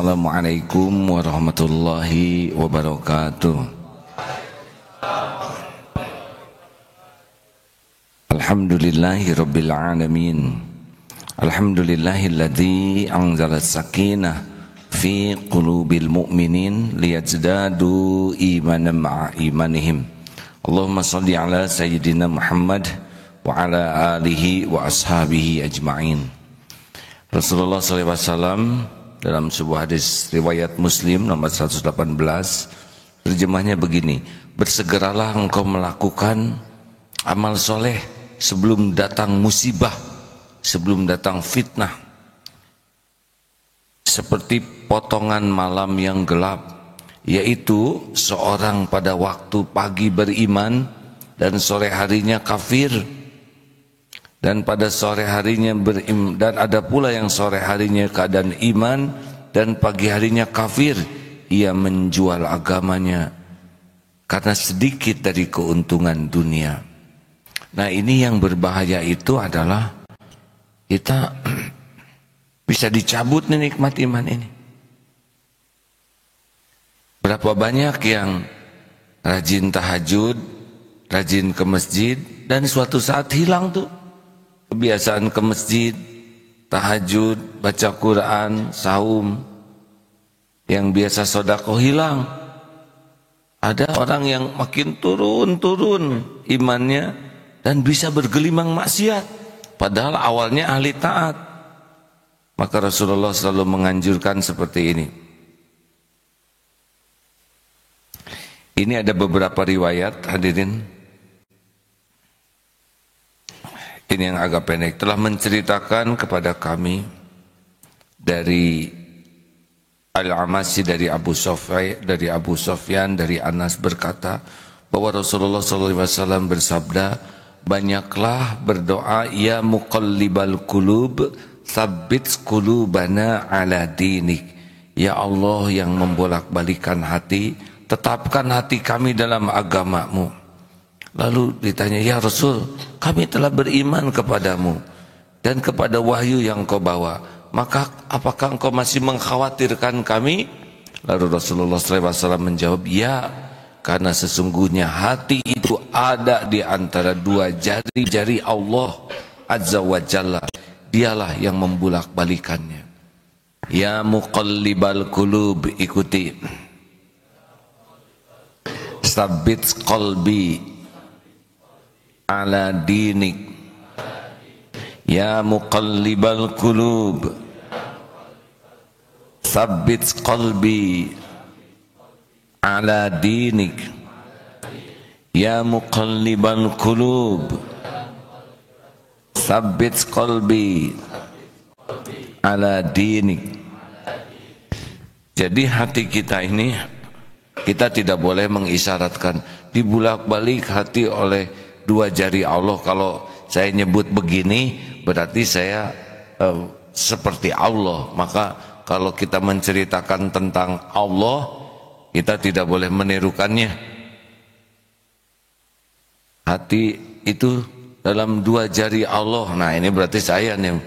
Assalamualaikum warahmatullahi wabarakatuh. Alhamdulillahi rabbil alamin. Alhamdulillahilladzi anzala sakinah fi qulubil mu'minin liyazdadu imanan ma'a imanihim. Allahumma salli ala sayyidina Muhammad wa ala alihi wa ashabihi ajma'in. Rasulullah SAW dalam sebuah hadis riwayat Muslim nomor 118, terjemahnya begini: bersegeralah engkau melakukan amal soleh sebelum datang musibah, sebelum datang fitnah, seperti potongan malam yang gelap, yaitu seorang pada waktu pagi beriman dan sore harinya kafir, dan pada sore harinya dan ada pula yang sore harinya keadaan iman dan pagi harinya kafir. Ia menjual agamanya karena sedikit dari keuntungan dunia. Nah, ini yang berbahaya itu adalah kita bisa dicabut nih nikmat iman ini. Berapa banyak yang rajin tahajud, rajin ke masjid, dan suatu saat hilang tuh kebiasaan ke masjid, tahajud, baca Quran, saum, yang biasa sedekah hilang. Ada orang yang makin turun imannya dan bisa bergelimang maksiat, padahal awalnya ahli taat. Maka Rasulullah selalu menganjurkan seperti ini. Ini ada beberapa riwayat, hadirin. Ini yang agak pendek, telah menceritakan kepada kami dari Al-Amasi, dari Abu Sufyan, dari Anas berkata bahwa Rasulullah SAW bersabda, banyaklah berdoa, ya muqallibal qulub tsabbit qulubana ala dinik. Ya Allah yang membolak-balikan hati, tetapkan hati kami dalam agamamu. Lalu ditanya, ya Rasul, kami telah beriman kepadamu dan kepada wahyu yang kau bawa, maka apakah engkau masih mengkhawatirkan kami? Lalu Rasulullah SAW menjawab, ya, karena sesungguhnya hati itu ada di antara dua jari-jari Allah Azza wa Jalla. Dialah yang membulak-balikannya. Ya muqallibal qulub, ikuti. Tsabbit qalbi ala dinik. Ya muqallibal qulub tsabbit qalbi ala dinik. Ya muqallibal qulub tsabbit qalbi ala dinik. Jadi hati kita ini, kita tidak boleh mengisyaratkan, dibulak-balik hati oleh dua jari Allah. Kalau saya nyebut begini berarti saya seperti Allah. Maka kalau kita menceritakan tentang Allah, kita tidak boleh menirukannya. Hati itu dalam dua jari Allah. Nah, ini berarti saya nih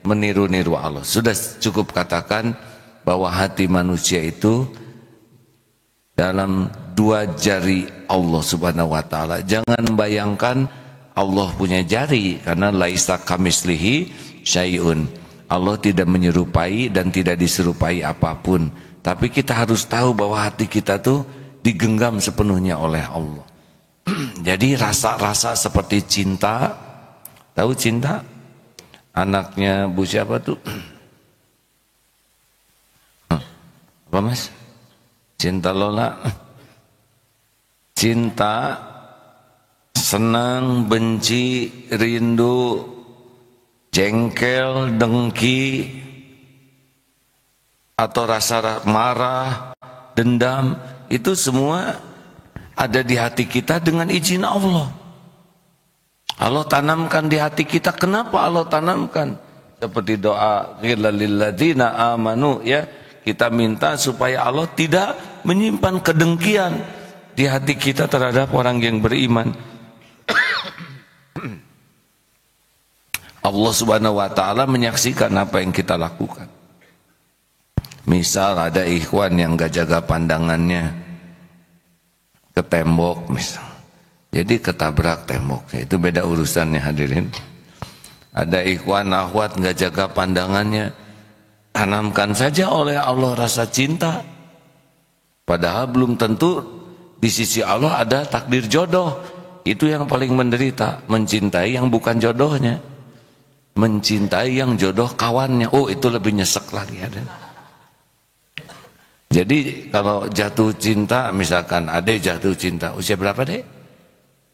meniru-niru Allah. Sudah cukup katakan bahwa hati manusia itu dalam dua jari Allah Subhanahu wa taala. Jangan bayangkan Allah punya jari, karena laisa kamislihi syai'un. Allah tidak menyerupai dan tidak diserupai apapun. Tapi kita harus tahu bahwa hati kita tuh digenggam sepenuhnya oleh Allah. Jadi rasa-rasa seperti cinta, tahu cinta? Anaknya Bu siapa tuh? Apa Mas? Cinta Lola. Cinta, senang, benci, rindu, jengkel, dengki, atau rasa marah, dendam, itu semua ada di hati kita dengan izin Allah. Allah tanamkan di hati kita. Kenapa Allah tanamkan? Seperti doa ghillal lilladzina amanu, ya, kita minta supaya Allah tidak menyimpan kedengkian di hati kita terhadap orang yang beriman. Allah Subhanahu wa taala menyaksikan apa yang kita lakukan. Misal ada ikhwan yang gak jaga pandangannya ke tembok misal, jadi ketabrak temboknya, itu beda urusannya hadirin. Ada ikhwan akhwat gak jaga pandangannya, tanamkan saja oleh Allah rasa cinta, padahal belum tentu di sisi Allah ada takdir jodoh. Itu yang paling menderita, mencintai yang bukan jodohnya, mencintai yang jodoh kawannya. Oh, itu lebih nyesek lagi ada. Jadi kalau jatuh cinta, misalkan adek jatuh cinta usia berapa dek?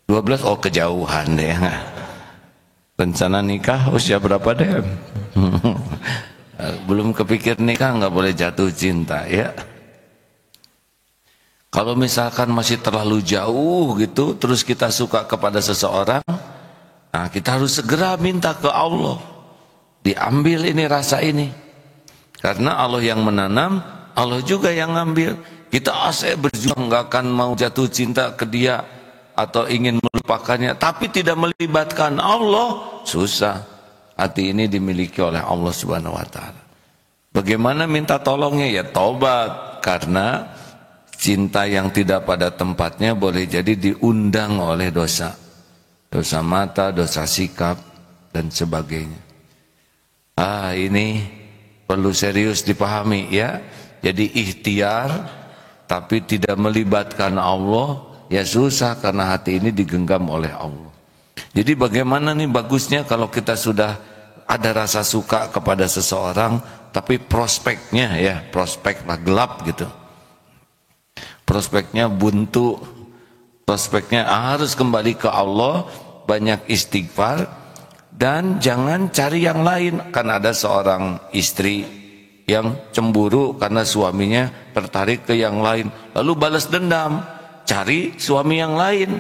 12. Oh, kejauhan deh. Rencana nikah usia berapa deh? Belum kepikir nikah, nggak boleh jatuh cinta ya. Kalau misalkan masih terlalu jauh gitu, terus kita suka kepada seseorang, nah kita harus segera minta ke Allah, diambil ini rasa ini, karena Allah yang menanam, Allah juga yang ngambil. Kita asik berjuang, nggak akan mau jatuh cinta ke dia atau ingin melupakannya, tapi tidak melibatkan Allah, susah. Hati ini dimiliki oleh Allah Subhanahu wa Ta'ala. Bagaimana minta tolongnya? Ya taubat, karena cinta yang tidak pada tempatnya boleh jadi diundang oleh dosa, dosa mata, dosa sikap dan sebagainya. Ini perlu serius dipahami ya. Jadi ikhtiar tapi tidak melibatkan Allah, ya susah, karena hati ini digenggam oleh Allah. Jadi bagaimana nih bagusnya kalau kita sudah ada rasa suka kepada seseorang, tapi prospeknya ya, prospeklah gelap gitu, prospeknya buntu, prospeknya harus kembali ke Allah, banyak istighfar, dan jangan cari yang lain. Kan ada seorang istri yang cemburu karena suaminya tertarik ke yang lain, lalu balas dendam, cari suami yang lain,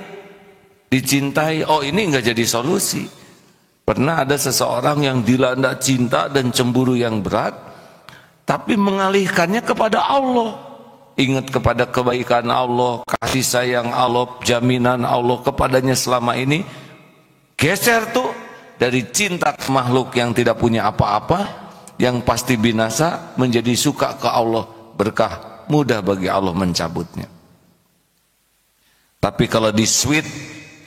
dicintai. Oh, ini nggak jadi solusi. Pernah ada seseorang yang dilanda cinta dan cemburu yang berat, tapi mengalihkannya kepada Allah, ingat kepada kebaikan Allah, kasih sayang Allah, jaminan Allah kepadanya selama ini. Geser tuh dari cinta ke makhluk yang tidak punya apa-apa, yang pasti binasa, menjadi suka ke Allah, berkah, mudah bagi Allah mencabutnya. Tapi kalau di switch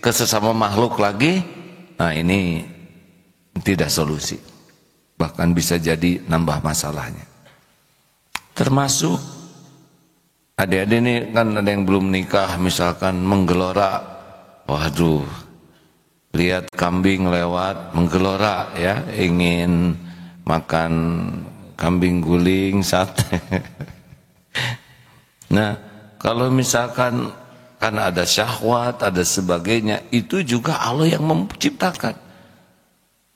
ke sesama makhluk lagi, nah ini tidak solusi, bahkan bisa jadi nambah masalahnya. Termasuk adik-adik ini kan ada yang belum nikah, misalkan menggelora, waduh, lihat kambing lewat menggelora ya, ingin makan kambing guling, sate. Nah, kalau misalkan kan ada syahwat, ada sebagainya, itu juga Allah yang menciptakan.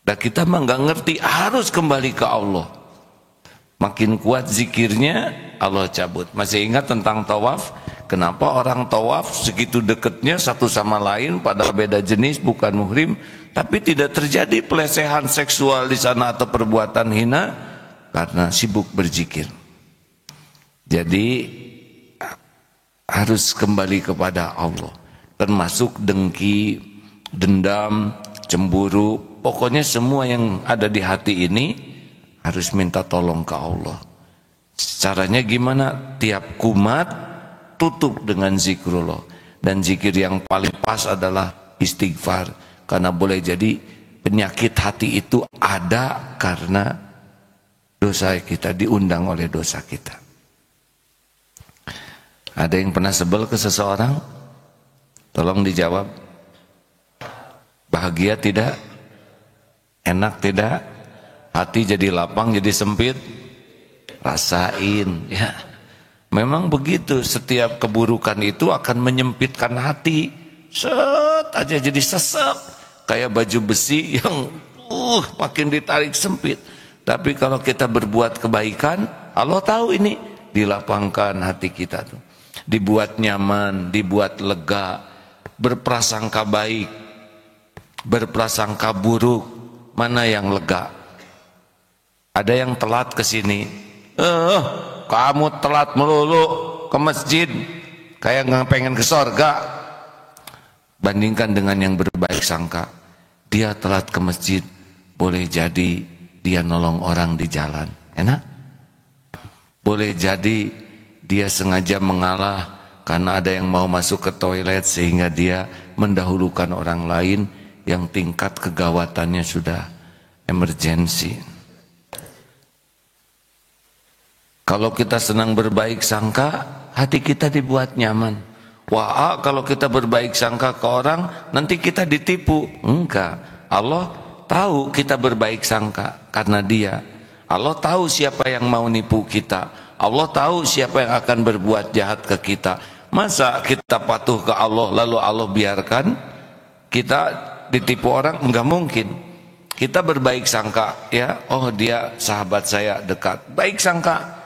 Dan kita mah nggak ngerti, harus kembali ke Allah. Makin kuat zikirnya, Allah cabut. Masih ingat tentang tawaf? Kenapa orang tawaf segitu dekatnya satu sama lain, padahal beda jenis, bukan muhrim, tapi tidak terjadi pelecehan seksual di sana atau perbuatan hina? Karena sibuk berzikir. Jadi harus kembali kepada Allah. Termasuk dengki, dendam, cemburu, pokoknya semua yang ada di hati ini harus minta tolong ke Allah. Caranya gimana? Tiap kumat tutup dengan zikrullah. Dan zikir yang paling pas adalah istighfar. Karena boleh jadi penyakit hati itu ada karena dosa kita, diundang oleh dosa kita. Ada yang pernah sebel ke seseorang? Tolong dijawab. Bahagia tidak? Enak tidak? Hati jadi lapang, jadi sempit? Rasain ya. Memang begitu, setiap keburukan itu akan menyempitkan hati. Set aja jadi sesek, kayak baju besi yang makin ditarik sempit. Tapi kalau kita berbuat kebaikan, Allah tahu ini, dilapangkan hati kita tuh, dibuat nyaman, dibuat lega, berprasangka baik, berprasangka buruk, mana yang lega? Ada yang telat ke sini, kamu telat melulu ke masjid, kayak nggak pengen ke sorga. Bandingkan dengan yang berbaik sangka, dia telat ke masjid, boleh jadi dia nolong orang di jalan, enak? Boleh jadi dia sengaja mengalah karena ada yang mau masuk ke toilet sehingga dia mendahulukan orang lain yang tingkat kegawatannya sudah emergensi. Kalau kita senang berbaik sangka, hati kita dibuat nyaman. Wah, kalau kita berbaik sangka ke orang, nanti kita ditipu. Enggak. Allah tahu kita berbaik sangka karena Dia. Allah tahu siapa yang mau nipu kita. Allah tahu siapa yang akan berbuat jahat ke kita. Masa kita patuh ke Allah lalu Allah biarkan kita ditipu orang? Enggak mungkin. Kita berbaik sangka, ya. Oh, dia sahabat saya dekat. Baik sangka.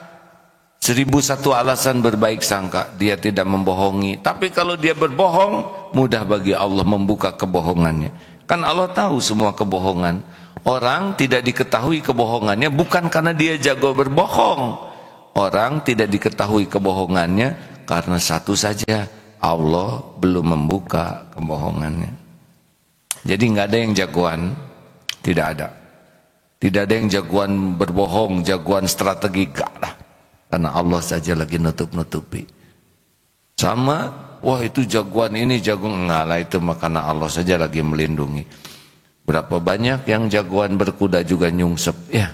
1001 alasan berbaik sangka, dia tidak membohongi. Tapi kalau dia berbohong, mudah bagi Allah membuka kebohongannya. Kan Allah tahu semua kebohongan. Orang tidak diketahui kebohongannya bukan karena dia jago berbohong. Orang tidak diketahui kebohongannya karena satu saja, Allah belum membuka kebohongannya. Jadi nggak ada yang jagoan, tidak ada. Tidak ada yang jagoan berbohong, jagoan strategi, gak lah. Karena Allah saja lagi nutup-nutupi. Sama, wah itu jagoan ini, jagoan enggak lah, itu makanya Allah saja lagi melindungi. Berapa banyak yang jagoan berkuda juga nyungsep, ya.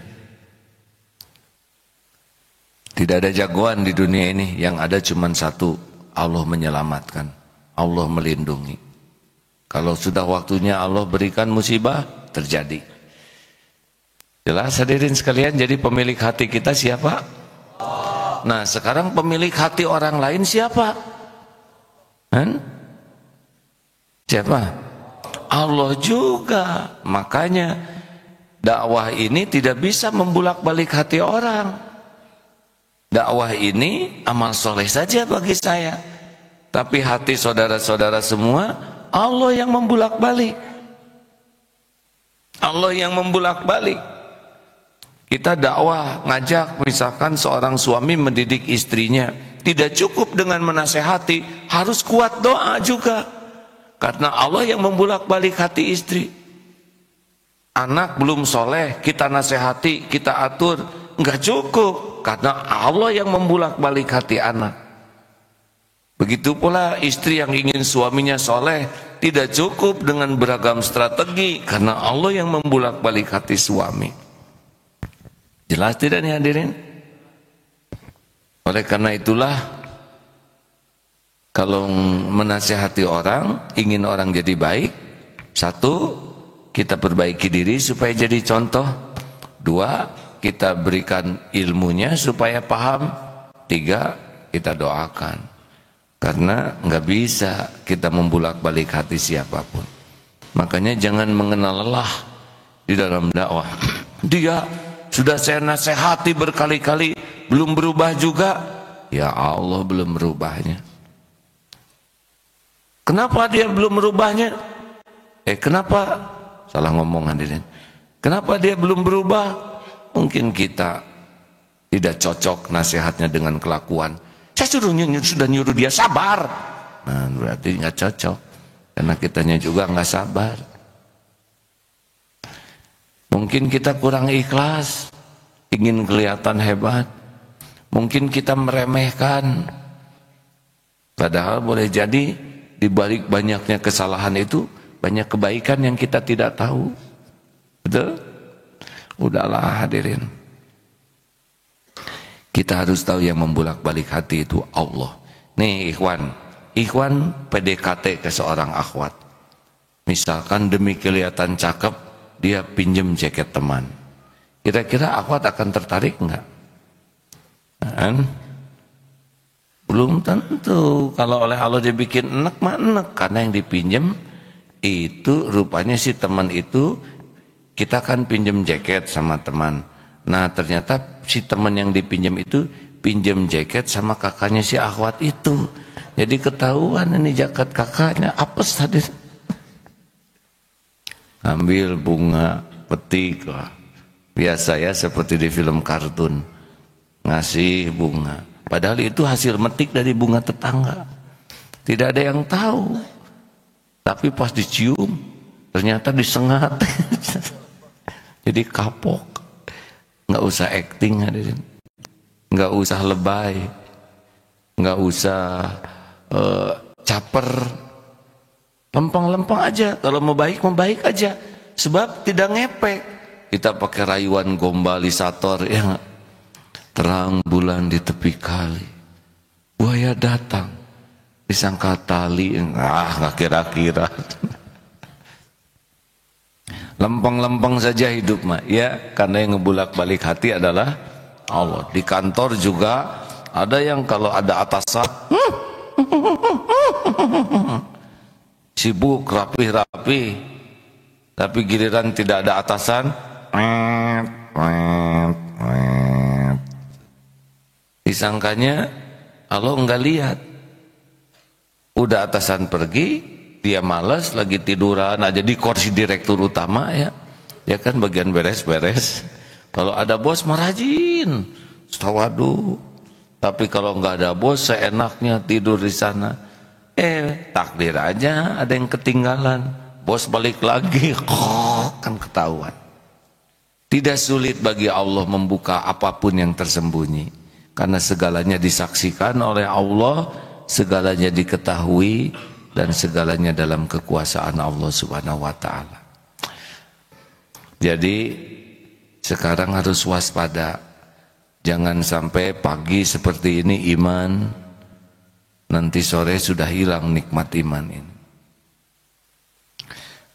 Tidak ada jagoan di dunia ini, yang ada cuma satu, Allah menyelamatkan, Allah melindungi. Kalau sudah waktunya Allah berikan musibah, terjadi. Jelas hadirin sekalian, jadi pemilik hati kita siapa? Nah sekarang pemilik hati orang lain siapa? Siapa? Allah juga. Makanya dakwah ini tidak bisa membulak-balik hati orang. Dakwah ini amal soleh saja bagi saya. Tapi hati saudara-saudara semua Allah yang membulak-balik. Allah yang membulak-balik. Kita dakwah, ngajak, misalkan seorang suami mendidik istrinya, tidak cukup dengan menasehati, harus kuat doa juga. Karena Allah yang membulak-balik hati istri. Anak belum soleh, kita nasehati, kita atur, enggak cukup. Karena Allah yang membulak-balik hati anak. Begitu pula istri yang ingin suaminya soleh, tidak cukup dengan beragam strategi, karena Allah yang membulak-balik hati suami. Jelas tidak nih hadirin? Oleh karena itulah, kalau menasihati orang, ingin orang jadi baik, satu, kita perbaiki diri supaya jadi contoh. Dua, kita berikan ilmunya supaya paham. Tiga, kita doakan. Karena nggak bisa kita membulak-balik hati siapapun. Makanya jangan mengenal lelah di dalam dakwah. Dia sudah saya nasihati berkali-kali, belum berubah juga. Ya Allah, belum berubahnya. Kenapa dia belum berubahnya? Kenapa? Salah ngomong hadirin. Kenapa dia belum berubah? Mungkin kita tidak cocok nasihatnya dengan kelakuan. Saya sudah nyuruh dia sabar. Nah, berarti nggak cocok. Karena kitanya juga nggak sabar. Mungkin kita kurang ikhlas, ingin kelihatan hebat. Mungkin kita meremehkan. Padahal boleh jadi di balik banyaknya kesalahan itu banyak kebaikan yang kita tidak tahu. Betul? Udahlah hadirin. Kita harus tahu yang membulak-balik hati itu Allah. Nih ikhwan PDKT ke seorang akhwat. Misalkan demi kelihatan cakep, dia pinjem jaket teman. Kira-kira akhwat akan tertarik enggak? Belum tentu. Kalau oleh Allah dibikin enak mah enak. Karena yang dipinjem itu rupanya si teman itu, kita kan pinjem jaket sama teman. Nah ternyata si teman yang dipinjem itu pinjem jaket sama kakaknya si akhwat itu. Jadi ketahuan ini jaket kakaknya apes tadi. Ambil bunga, petik lah. Biasa ya seperti di film kartun. Ngasih bunga. Padahal itu hasil metik dari bunga tetangga. Tidak ada yang tahu. Tapi pas dicium, ternyata disengat. Jadi kapok. Nggak usah acting hadirin. nggak usah lebay, nggak usah caper, lempeng-lempeng aja. Kalau mau baik aja, sebab tidak ngepek. Kita pakai rayuan gombalisator, ya gak? Terang bulan di tepi kali, buaya datang disangka tali, nggak kira-kira. Lempeng-lempeng saja hidup mah, ya, karena yang ngebulak-balik hati adalah Allah. Di kantor juga ada yang kalau ada atasan sibuk rapi-rapi, tapi giliran tidak ada atasan, disangkanya Allah enggak lihat. Udah atasan pergi, dia malas, lagi tiduran aja di kursi direktur utama, ya kan bagian beres-beres. Kalau ada bos mah rajin tawadu, tapi kalau nggak ada bos seenaknya tidur di sana. Takdir aja ada yang ketinggalan, bos balik lagi, kan ketahuan. Tidak sulit bagi Allah membuka apapun yang tersembunyi, karena segalanya disaksikan oleh Allah, segalanya diketahui, dan segalanya dalam kekuasaan Allah Subhanahu wa ta'ala. Jadi sekarang harus waspada, jangan sampai pagi seperti ini iman, nanti sore sudah hilang nikmat iman ini.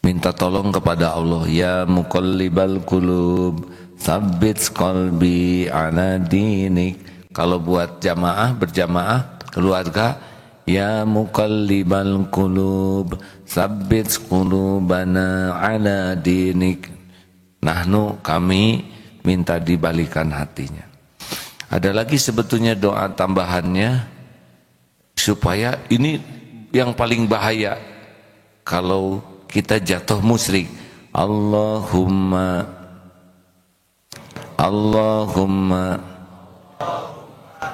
Minta tolong kepada Allah, ya muqallibal qulub tsabbit qalbi ala dinik. Kalau buat jamaah, berjamaah, keluarga, ya muqallibal qulub tsabbit qulubana ala dinik. Nahnu, kami minta dibalikan hatinya. Ada lagi sebetulnya doa tambahannya, supaya ini yang paling bahaya kalau kita jatuh musyrik. Allahumma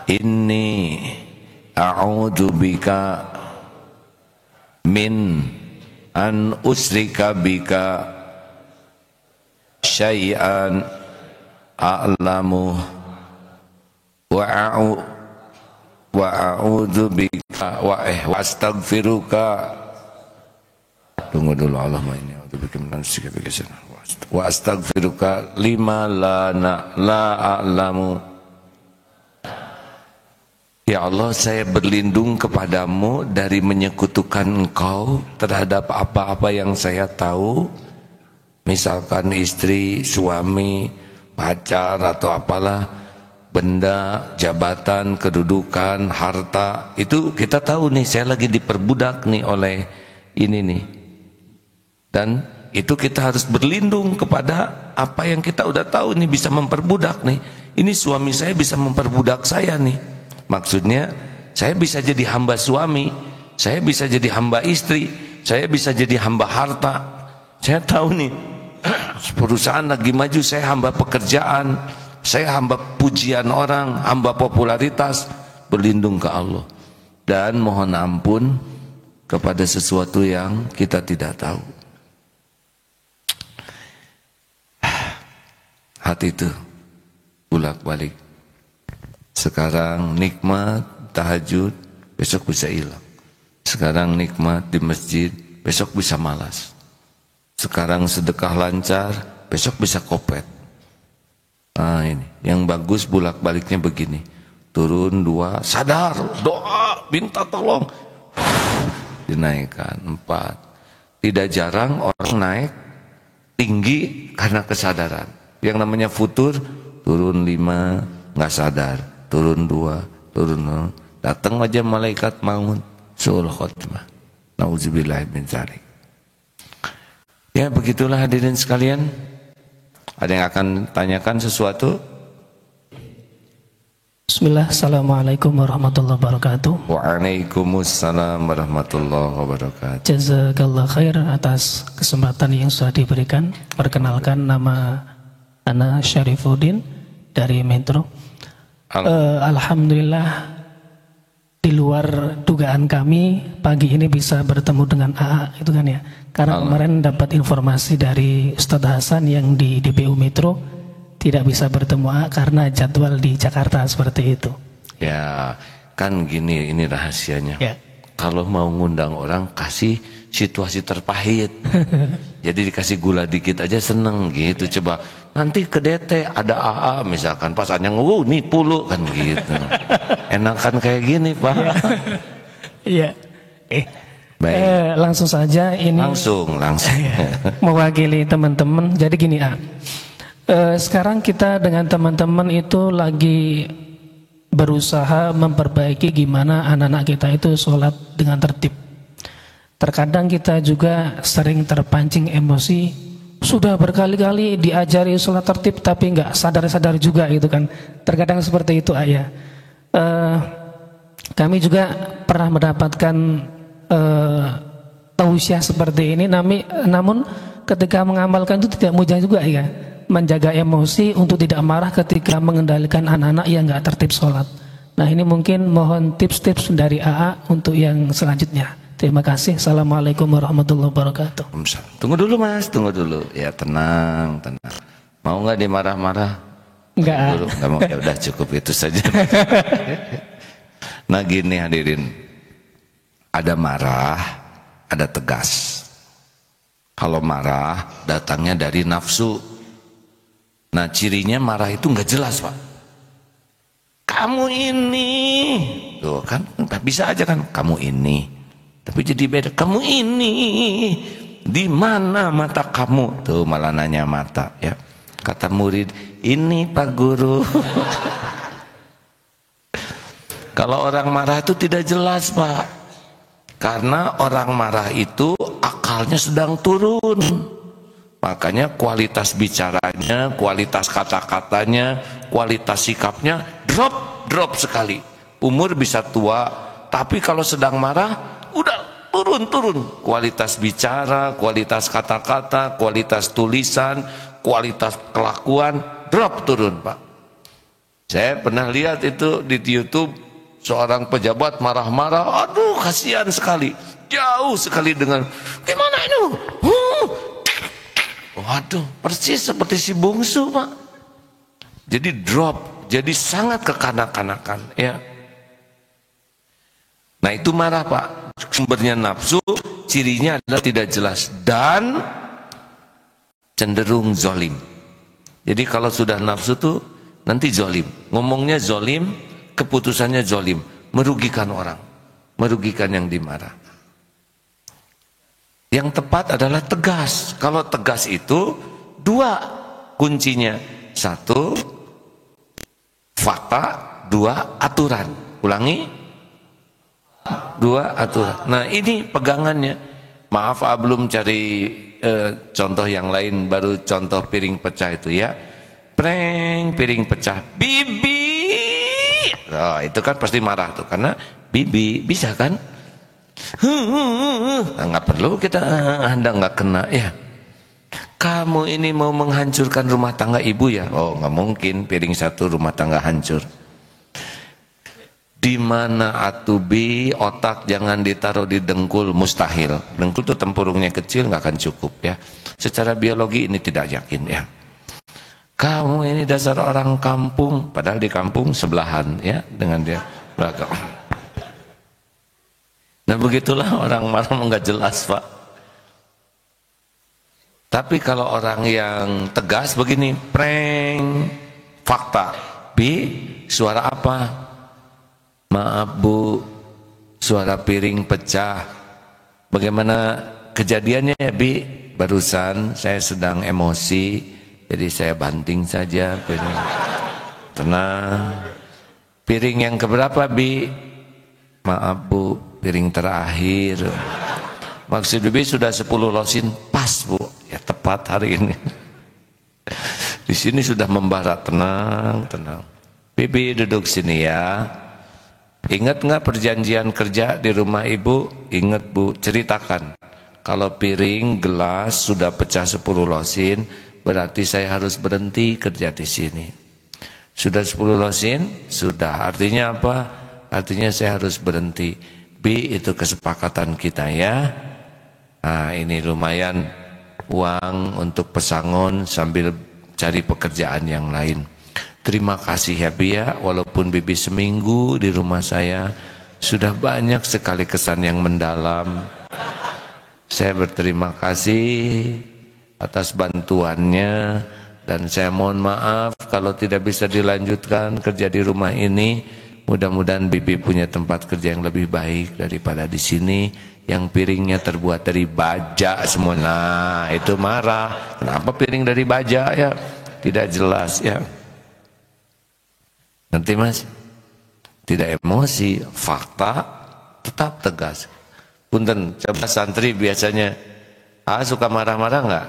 inni a'udzubika min an usrika bika syai'an a'lamu wa a'udzubika wa astaghfiruka. Tunggu dulu, Allahumma inni a'udzubika min an usrika bika syai'an wa astaghfiruka lima la a'lamu. Ya Allah, saya berlindung kepadamu dari menyekutukan Engkau terhadap apa-apa yang saya tahu, misalkan istri, suami, pacar atau apalah, benda, jabatan, kedudukan, harta. Itu kita tahu nih, saya lagi diperbudak nih oleh ini nih. Dan itu kita harus berlindung kepada apa yang kita udah tahu nih bisa memperbudak nih. Ini suami saya bisa memperbudak saya nih. Maksudnya saya bisa jadi hamba suami, saya bisa jadi hamba istri, saya bisa jadi hamba harta. Saya tahu nih, perusahaan lagi maju, saya hamba pekerjaan, saya hamba pujian orang, hamba popularitas. Berlindung ke Allah dan mohon ampun kepada sesuatu yang kita tidak tahu. Hati itu bolak-balik. Sekarang nikmat tahajud, besok bisa hilang. Sekarang nikmat di masjid, besok bisa malas. Sekarang sedekah lancar, besok bisa kopet. Nah ini, yang bagus bolak-baliknya begini. Turun 2, sadar, doa, minta tolong, dinaikkan 4. Tidak jarang orang naik tinggi karena kesadaran. Yang namanya futur, turun 5, nggak sadar. Turun 2, turun 0. Datang aja malaikat maut, suul khotimah. Nauzubillah min dzalik. Ya begitulah hadirin sekalian. Ada yang akan tanyakan sesuatu? Bismillah, assalamualaikum warahmatullahi wabarakatuh. Waalaikumsalam warahmatullahi wabarakatuh. Jazakallah khair atas kesempatan yang sudah diberikan. Perkenalkan, nama Ana Syarifuddin dari Metro. Alhamdulillah, di luar dugaan kami pagi ini bisa bertemu dengan AA itu kan ya. Karena kemarin dapat informasi dari Ustadz Hasan yang di DPU Metro, tidak bisa bertemu A karena jadwal di Jakarta seperti itu. Ya, kan gini, ini rahasianya. Ya. Kalau mau ngundang orang, kasih situasi terpahit. Jadi dikasih gula dikit aja seneng gitu. Coba nanti ke DT ada AA misalkan, pas hanya nih puluh kan gitu. Enakan kayak gini Pak. Iya. Baik. Langsung saja ini. Langsung. Mewakili teman-teman. Jadi gini sekarang kita dengan teman-teman itu lagi berusaha memperbaiki gimana anak-anak kita itu sholat dengan tertib. Terkadang kita juga sering terpancing emosi. Sudah berkali-kali diajari sholat tertib tapi nggak sadar-sadar juga gitu kan. Terkadang seperti itu ayah. Kami juga pernah mendapatkan tausiah seperti ini. Namun ketika mengamalkan itu tidak mudah juga ya. Menjaga emosi untuk tidak marah ketika mengendalikan anak-anak yang nggak tertib sholat. Nah ini mungkin mohon tips-tips dari AA untuk yang selanjutnya. Terima kasih. Assalamualaikum warahmatullahi wabarakatuh. Tunggu dulu Mas, tunggu dulu. Ya tenang. Mau nggak dimarah-marah? Enggak. Nggak mau. Ya udah cukup itu saja. Nah gini hadirin, ada marah, ada tegas. Kalau marah datangnya dari nafsu. Nah cirinya marah itu nggak jelas Pak. Kamu ini, tuh kan bisa aja kan kamu ini, tapi jadi beda. Kamu ini, di mana mata kamu? Tuh malah nanya mata ya. Kata murid, ini Pak Guru. Kalau orang marah itu tidak jelas Pak, karena orang marah itu akalnya sedang turun. Makanya kualitas bicaranya, kualitas kata-katanya, kualitas sikapnya drop sekali. Umur bisa tua, tapi kalau sedang marah udah turun. Kualitas bicara, kualitas kata-kata, kualitas tulisan, kualitas kelakuan drop turun Pak. Saya pernah lihat itu di YouTube, seorang pejabat marah-marah, aduh kasihan sekali, jauh sekali dengan gimana itu? Waduh, persis seperti si bungsu Pak. Jadi drop, jadi sangat kekanak-kanakan ya. Nah itu marah Pak, sumbernya nafsu, cirinya adalah tidak jelas dan cenderung zolim. Jadi kalau sudah nafsu tuh nanti zolim, ngomongnya zolim, keputusannya zolim, merugikan orang, merugikan yang dimarah. Yang tepat adalah tegas. Kalau tegas itu dua kuncinya. Satu, fakta. Dua, aturan. Ulangi. Dua, aturan. Nah ini pegangannya. Maaf belum cari contoh yang lain. Baru contoh piring pecah itu ya. Preng, piring pecah. Bibi. Oh, itu kan pasti marah tuh. Karena bibi, bisa kan? Nggak perlu kita Anda nggak kena ya. Kamu ini mau menghancurkan rumah tangga ibu ya? Oh nggak mungkin, piring satu rumah tangga hancur. Di mana atubi otak jangan ditaruh di dengkul, mustahil. Dengkul itu tempurungnya kecil nggak akan cukup ya. Secara biologi ini tidak yakin ya. Kamu ini dasar orang kampung, padahal di kampung sebelahan ya dengan dia belakang. Nah begitulah orang marah nggak jelas Pak. Tapi kalau orang yang tegas begini, prank, fakta, suara apa? Maaf Bu, suara piring pecah. Bagaimana kejadiannya ya Bi? Barusan saya sedang emosi, jadi saya banting saja piring. Tenang. Piring yang keberapa Bi? Maaf Bu, piring terakhir. Maksud Bibi sudah 10 losin, pas Bu, ya tepat hari ini. Di sini sudah membara, tenang. Bibi duduk sini ya. Ingat nggak perjanjian kerja di rumah Ibu? Ingat Bu, ceritakan. Kalau piring, gelas sudah pecah 10 losin, berarti saya harus berhenti kerja di sini. Sudah 10 losin? Sudah. Artinya apa? Artinya saya harus berhenti. B itu kesepakatan kita ya. Nah ini lumayan uang untuk pesangon sambil cari pekerjaan yang lain. Terima kasih ya Bi ya, walaupun Bibi seminggu di rumah saya, sudah banyak sekali kesan yang mendalam. Saya berterima kasih atas bantuannya, dan saya mohon maaf kalau tidak bisa dilanjutkan kerja di rumah ini. Mudah-mudahan Bibi punya tempat kerja yang lebih baik daripada di sini, yang piringnya terbuat dari baja semua. Nah, itu marah. Kenapa piring dari baja ya? Tidak jelas ya. Nanti Mas, tidak emosi, fakta tetap tegas. Punten, coba santri biasanya suka marah-marah enggak?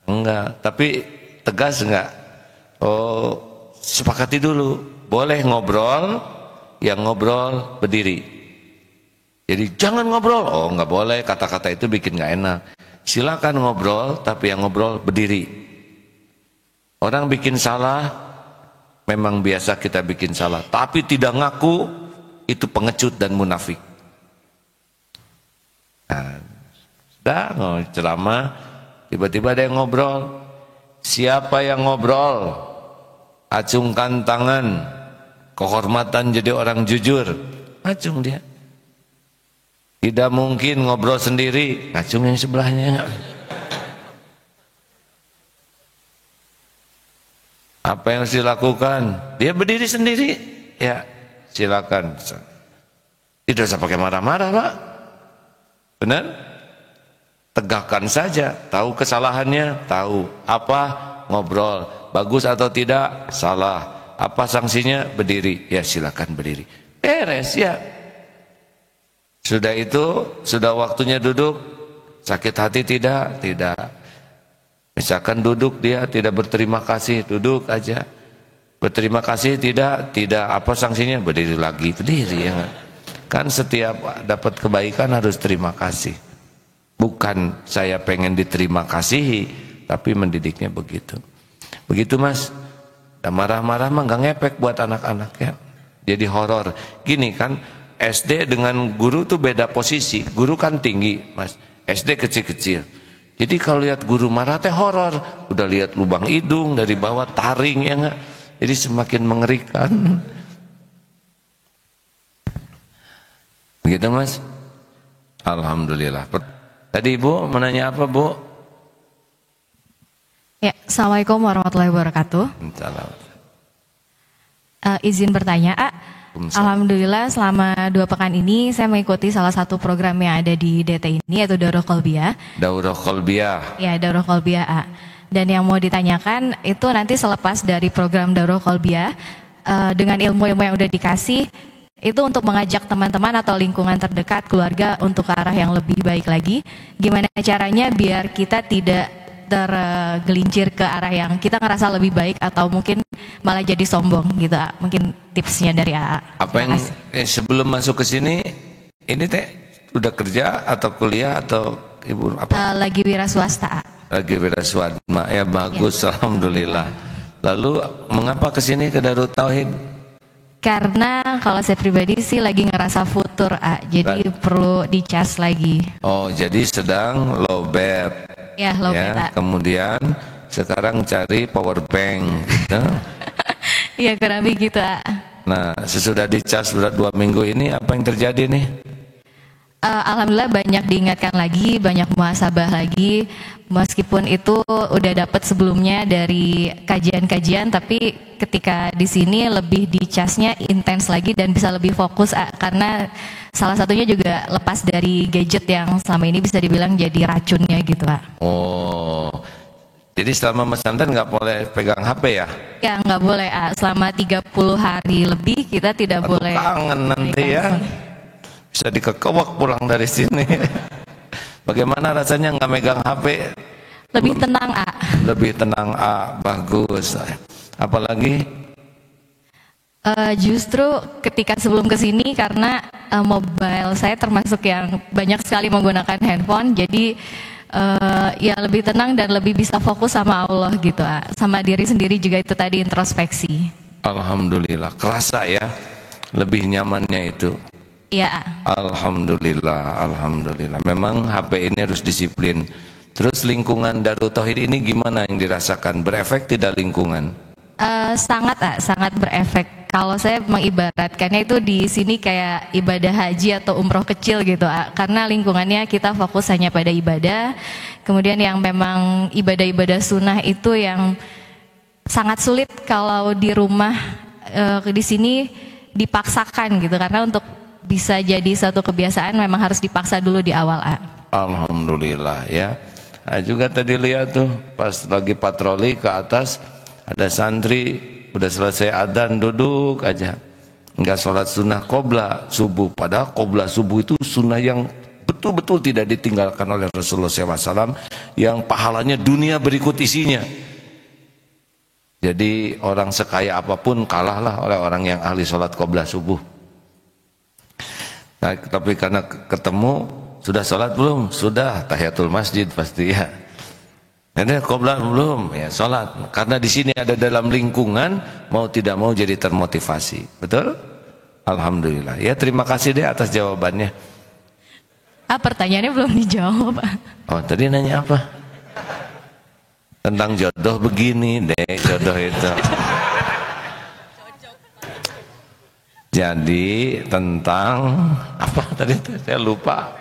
Enggak, tapi tegas enggak? Oh, sepakati dulu. Boleh ngobrol, yang ngobrol berdiri. Jadi jangan ngobrol. Oh, enggak boleh, kata-kata itu bikin enggak enak. Silakan ngobrol, tapi yang ngobrol berdiri. Orang bikin salah, memang biasa kita bikin salah, tapi tidak ngaku, itu pengecut dan munafik. Nah, sudah ceramah, tiba-tiba ada yang ngobrol. Siapa yang ngobrol? Acungkan tangan. Kehormatan jadi orang jujur. Acung dia. Tidak mungkin ngobrol sendiri, acung yang sebelahnya. Apa yang harus dilakukan? Dia berdiri sendiri. Ya, silakan. Tidak usah pakai marah-marah, Pak. Benar? Tegakkan saja. Tahu kesalahannya? Tahu. Apa? Ngobrol. Bagus atau tidak? Salah. Apa sanksinya? Berdiri. Ya, silakan berdiri. Beres ya. Sudah itu, sudah waktunya duduk. Sakit hati tidak? Tidak. Misalkan duduk dia tidak berterima kasih, duduk aja. Berterima kasih tidak? Tidak. Apa sanksinya? Berdiri lagi, berdiri ya. Kan setiap dapat kebaikan harus terima kasih. Bukan saya pengen diterima kasihi, tapi mendidiknya begitu. Begitu Mas. Dan marah-marah mah nggak ngepek buat anak-anak ya. Jadi horor. Gini kan, SD dengan guru tuh beda posisi. Guru kan tinggi, Mas. SD kecil-kecil. Jadi kalau lihat guru marah teh horor, udah lihat lubang hidung dari bawah taring ya enggak. Jadi semakin mengerikan. Begitu Mas. Alhamdulillah. Tadi Ibu menanya apa Bu? Ya, Assalamualaikum warahmatullahi wabarakatuh. Izin bertanya, Alhamdulillah selama 2 pekan ini saya mengikuti salah satu program yang ada di DT ini, yaitu Daurah Qalbiyah. Daurah Qalbiyah. Ya, Daurah Qalbiyah. Dan yang mau ditanyakan itu nanti selepas dari program Daurah Qalbiyah, dengan ilmu-ilmu yang udah dikasih, itu untuk mengajak teman-teman atau lingkungan terdekat, keluarga untuk ke arah yang lebih baik lagi. Gimana caranya biar kita tidak tergelincir ke arah yang kita ngerasa lebih baik atau mungkin malah jadi sombong gitu. Mungkin tipsnya dari AA. Apa yang sebelum masuk ke sini ini teh udah kerja atau kuliah atau Ibu apa? Lagi wira swasta. Lagi wira swasta. Ya bagus ya. Alhamdulillah. Lalu mengapa ke sini ke Darut Tauhid? Karena kalau saya pribadi sih lagi ngerasa futur, jadi perlu dicas lagi. Oh, jadi sedang low bat. Ya, low bat. Kemudian sekarang cari power bank. Iya, kurang begitu. Nah, sesudah dicas 2 minggu ini apa yang terjadi nih? Alhamdulillah banyak diingatkan lagi, banyak muhasabah lagi. Meskipun itu udah dapat sebelumnya dari kajian-kajian, tapi ketika di sini lebih dicasnya intens lagi dan bisa lebih fokus, karena salah satunya juga lepas dari gadget yang selama ini bisa dibilang jadi racunnya gitu, Pak. Oh, jadi selama Mas Santan nggak boleh pegang HP ya? Ya nggak boleh, selama 30 hari lebih kita tidak boleh. Kangen nanti ya. Bisa dikekewak pulang dari sini. Bagaimana rasanya nggak megang HP? Lebih tenang, Lebih tenang, bagus. Apalagi? Justru ketika sebelum kesini karena mobile saya termasuk yang banyak sekali menggunakan handphone, jadi ya lebih tenang dan lebih bisa fokus sama Allah gitu, sama diri sendiri juga itu tadi introspeksi. Alhamdulillah, kerasa ya, lebih nyamannya itu. Iya. Alhamdulillah, alhamdulillah. Memang HP ini harus disiplin. Terus lingkungan Darut Tauhid ini gimana yang dirasakan? Berefek tidak lingkungan? Sangat berefek. Kalau saya mengibaratkannya itu di sini kayak ibadah haji atau umroh kecil gitu, karena lingkungannya kita fokus hanya pada ibadah. Kemudian yang memang ibadah-ibadah sunnah itu yang sangat sulit kalau di rumah, di sini dipaksakan gitu, karena untuk bisa jadi satu kebiasaan memang harus dipaksa dulu di awal. Alhamdulillah ya. Nah, juga tadi lihat tuh pas lagi patroli ke atas ada santri udah selesai adzan duduk aja, nggak sholat sunnah qobla subuh, padahal qobla subuh itu sunnah yang betul-betul tidak ditinggalkan oleh Rasulullah SAW, yang pahalanya dunia berikut isinya. Jadi orang sekaya apapun kalahlah oleh orang yang ahli sholat qobla subuh. Nah, tapi karena ketemu, sudah sholat belum? Sudah, tahiyatul masjid pasti ya. Ada qobla belum? Ya sholat. Karena di sini ada dalam lingkungan, mau tidak mau jadi termotivasi. Betul? Alhamdulillah. Ya terima kasih deh atas jawabannya. Pertanyaannya belum dijawab. Oh tadi nanya apa? Tentang jodoh begini deh, jodoh itu. Jadi tentang apa tadi? Saya lupa.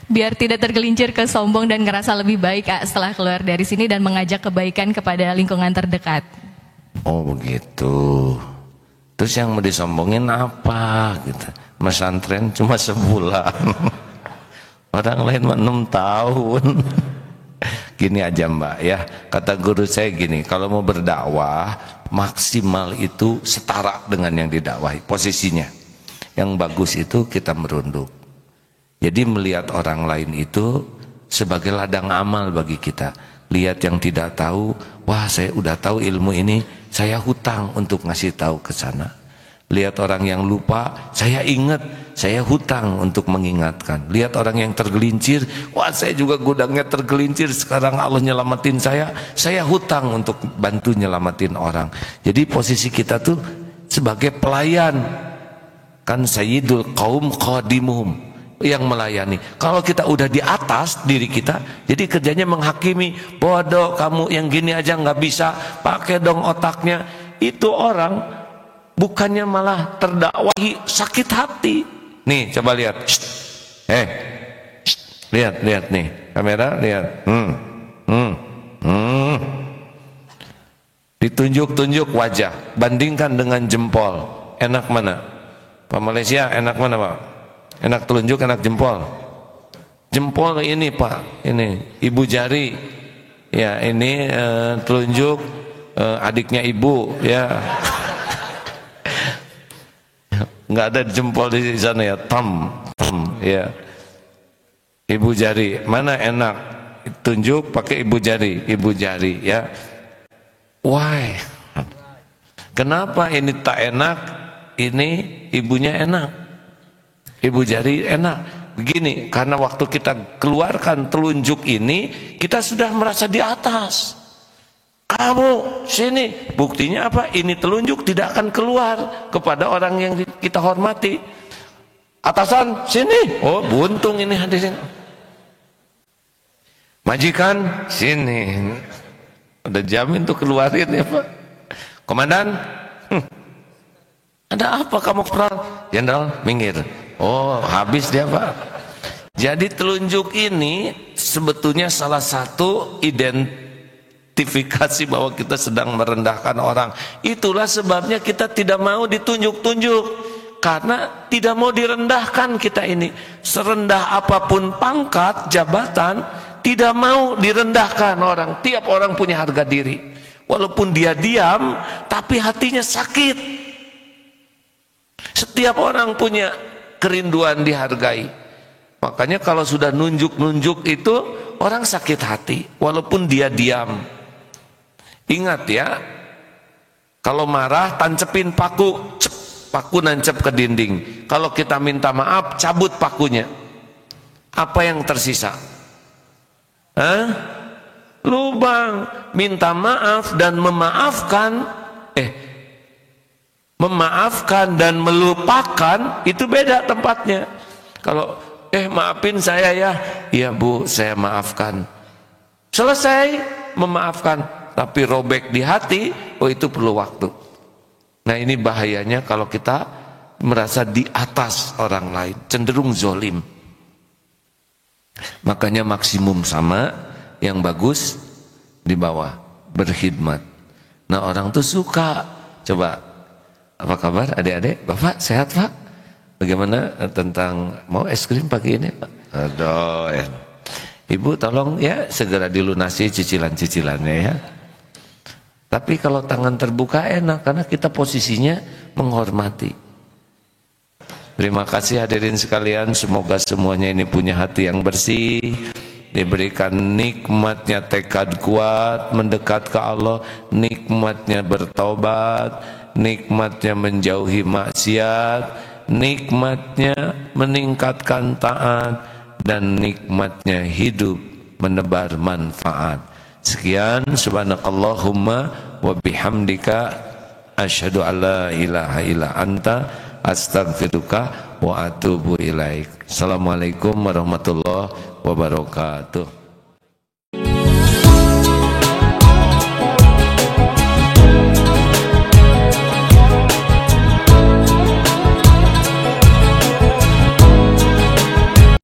Biar tidak tergelincir ke sombong dan ngerasa lebih baik setelah keluar dari sini, dan mengajak kebaikan kepada lingkungan terdekat. Oh begitu. Terus yang mau disombongin apa gitu? Pesantren cuma sebulan. Orang lain 6 tahun. Gini aja Mbak ya, kata guru saya gini, kalau mau berdakwah maksimal itu setara dengan yang didakwahi posisinya. Yang bagus itu kita merunduk. Jadi melihat orang lain itu sebagai ladang amal bagi kita. Lihat yang tidak tahu, wah saya udah tahu ilmu ini, saya hutang untuk ngasih tahu ke sana. Lihat orang yang lupa, saya ingat, saya hutang untuk mengingatkan. Lihat orang yang tergelincir, wah saya juga gudangnya tergelincir, sekarang Allah nyelamatin saya hutang untuk bantu nyelamatin orang. Jadi posisi kita tuh sebagai pelayan, kan sayyidul qaum qadimuhum, yang melayani. Kalau kita udah di atas diri kita, jadi kerjanya menghakimi, bodoh kamu yang gini aja nggak bisa, pakai dong otaknya. Itu orang bukannya malah terdakwahi, sakit hati. Nih coba lihat, lihat nih kamera, lihat, ditunjuk-tunjuk wajah, bandingkan dengan jempol, enak mana? Pak Malaysia enak mana Pak? Enak telunjuk, enak jempol? Jempol ini Pak, ini ibu jari, ya ini telunjuk adiknya ibu, ya. Nggak ada jempol di sana ya, tam, ya. Ibu jari, mana enak? Tunjuk pakai ibu jari, ya. Why? Kenapa ini tak enak? Ini ibunya enak. Ibu jari enak. Begini, karena waktu kita keluarkan telunjuk ini, kita sudah merasa di atas. Kamu sini, buktinya apa? Ini telunjuk tidak akan keluar kepada orang yang kita hormati. Atasan, sini. Oh, buntung ini hadirin. Majikan, sini. Udah jamin tuh keluarin ya Pak. Komandan, ada apa kamu perang? Jenderal, minggir. Oh, habis dia Pak. Jadi telunjuk ini sebetulnya salah satu identifikasi bahwa kita sedang merendahkan orang. Itulah sebabnya kita tidak mau ditunjuk-tunjuk, karena tidak mau direndahkan kita ini. Serendah apapun pangkat, jabatan, tidak mau direndahkan orang. Tiap orang punya harga diri. Walaupun dia diam, tapi hatinya sakit. Setiap orang punya kerinduan dihargai. Makanya kalau sudah nunjuk-nunjuk itu orang sakit hati walaupun dia diam. Ingat ya, kalau marah tancepin paku, paku nancep ke dinding. Kalau kita minta maaf, cabut pakunya. Apa yang tersisa? Lubang. Minta maaf dan memaafkan, memaafkan dan melupakan itu beda tempatnya. Kalau maafin saya ya. Iya Bu, saya maafkan. Selesai memaafkan, tapi robek di hati, itu perlu waktu. Nah ini bahayanya kalau kita merasa di atas orang lain, cenderung zolim. Makanya maksimum sama, yang bagus di bawah, berkhidmat. Nah orang tuh suka. Coba, apa kabar adik-adik? Bapak sehat Pak? Bagaimana tentang mau es krim pagi ini Pak? Aduh ya. Ibu tolong ya segera dilunasi cicilan-cicilannya ya. Tapi kalau tangan terbuka enak karena kita posisinya menghormati. Terima kasih hadirin sekalian, semoga semuanya ini punya hati yang bersih, diberikan nikmatnya tekad kuat mendekat ke Allah, nikmatnya bertaubat, nikmatnya menjauhi maksiat, nikmatnya meningkatkan taat, dan nikmatnya hidup menebar manfaat. Sekian, subhanakallahumma wa bihamdika asyhadu an la ilaha illa anta astaghfiruka wa atubu ilaik. Assalamualaikum warahmatullahi wabarakatuh.